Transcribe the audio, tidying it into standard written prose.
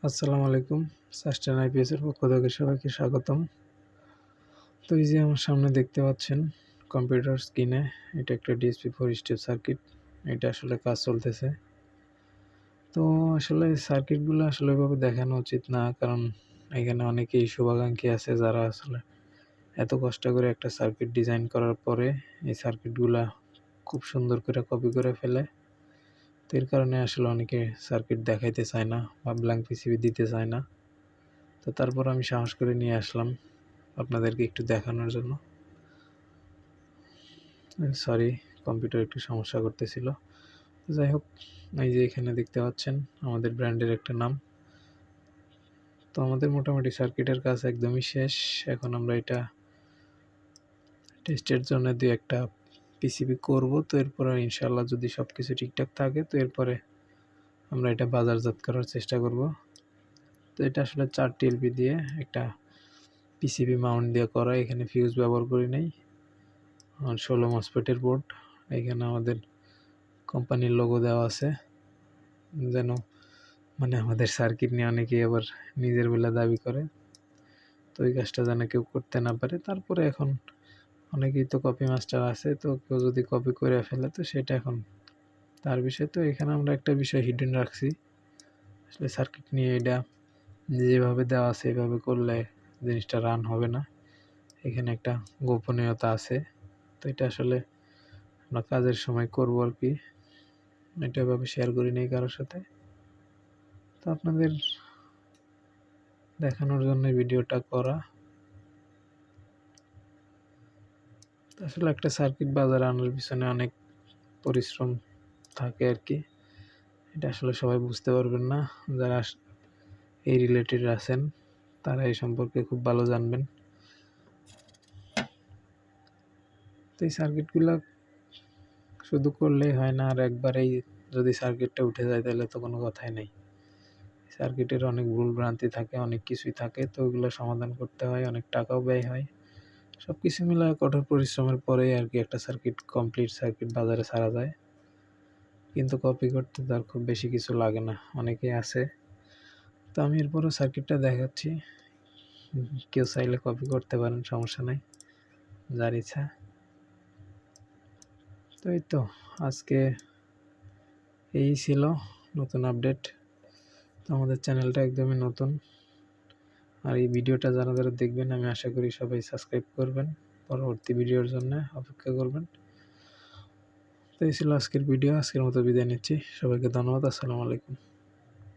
আসসালামু আলাইকুম। Sustain IPS এর পক্ষ থেকে সবাইকে স্বাগতম। তো এই যে আমার সামনে দেখতে পাচ্ছেন কম্পিউটার স্ক্রিনে এটা একটা ডিএসপি 4 স্টেপ সার্কিট। এটা আসলে কাজ চলতেছে। তো আসলে সার্কিটগুলো আসলে এভাবে দেখানো উচিত না, কারণ এখানে অনেকেই শুভাকাঙ্ক্ষী আছে যারা আসলে এত কষ্ট করে একটা সার্কিট ডিজাইন করার পরে এই সার্কিটগুলা খুব সুন্দর করে কপি করে ফেলে। তো এর কারণে আসলে অনেকে সার্কিট দেখাইতে চায় না বা ব্ল্যাঙ্ক পিসিবি দিতে চায় না। তো তারপর আমি সাহস করে নিয়ে আসলাম আপনাদেরকে একটু দেখানোর জন্য। সরি, কম্পিউটার একটু সমস্যা করতেছিল। যাই হোক, এই যে এখানে দেখতে পাচ্ছেন আমাদের ব্র্যান্ডের একটা নাম। তো আমাদের মোটামুটি সার্কিটের কাজ একদমই শেষ। এখন আমরা এটা টেস্টের জন্য দুই একটা পিসিবি করব। তো এরপরে ইনশাল্লাহ যদি সব কিছু ঠিকঠাক থাকে তো এরপরে আমরা এটা বাজারজাত করার চেষ্টা করব। তো এটা আসলে 4 টিএলপি দিয়ে একটা পিসিবি মাউন্ট দিয়ে করা, এখানে ফিউজ ব্যবহার করি নাই। 16 মসফেটের বোর্ড, এখানে আমাদের কোম্পানির লোগো দেওয়া আছে, যেন মানে আমাদের সার্কিট নিয়ে অনেকেই আবার নিজের বলে দাবি করে, তো এই কাজটা যেন কেউ করতে না পারে। তারপরে এখন অনেকেই তো কপি মাস্টার আছে, তো কেউ যদি কপি করে ফেলে তো সেটা এখন তার বিষয়। তো এখানে আমরা একটা বিষয় হিডেন রাখছি, আসলে সার্কিট নিয়ে এটা যেভাবে দেওয়া আছে এভাবে করলে জিনিসটা রান হবে না, এখানে একটা গোপনীয়তা আছে। তো এটা আসলে আমরা কাজের সময় করবো আর কি, এটা এভাবে শেয়ার করি নাই কারোর সাথে। তো আপনাদের দেখানোর জন্য ভিডিওটা করা। আসলে একটা সার্কিট বাজারে আনার পিছনে অনেক পরিশ্রম থাকে আর কি, এটা আসলে সবাই বুঝতে পারবেন না। যারা এই রিলেটেড আছেন তারা এই সম্পর্কে খুব ভালো জানবেন। তো এই সার্কিটগুলো শুধু করলেই হয় না, আর একবারেই যদি সার্কিটটা উঠে যায় তাহলে তো কোনো কথাই নেই। সার্কিটের অনেক ভুল ভ্রান্তি থাকে, অনেক কিছুই থাকে, তো ওগুলো সমাধান করতে হয়, অনেক টাকাও ব্যয় হয়। সব কিছু মিলে কঠোর পরিশ্রমের পরেই আর কি একটা সার্কিট, কমপ্লিট সার্কিট বাজারে ছাড়া যায়। কিন্তু কপি করতে তার খুব বেশি কিছু লাগে না, অনেকেই আছে। তো আমি এরপরও সার্কিটটা দেখাচ্ছি, কেউ চাইলে কপি করতে পারেন, সমস্যা নাই, যার ইচ্ছা। তো এই তো আজকে এই ছিল নতুন আপডেট। তো আমাদের চ্যানেলটা একদমই নতুন, আর এই ভিডিওটা যারা যারা দেখবেন আমি আশা করি সবাই সাবস্ক্রাইব করবেন, পরবর্তী ভিডিওর জন্য অপেক্ষা করবেন। তো এই ছিল আজকের ভিডিও, আজকের মতো বিদায় নিচ্ছি, সবাইকে ধন্যবাদ। আসসালামু আলাইকুম।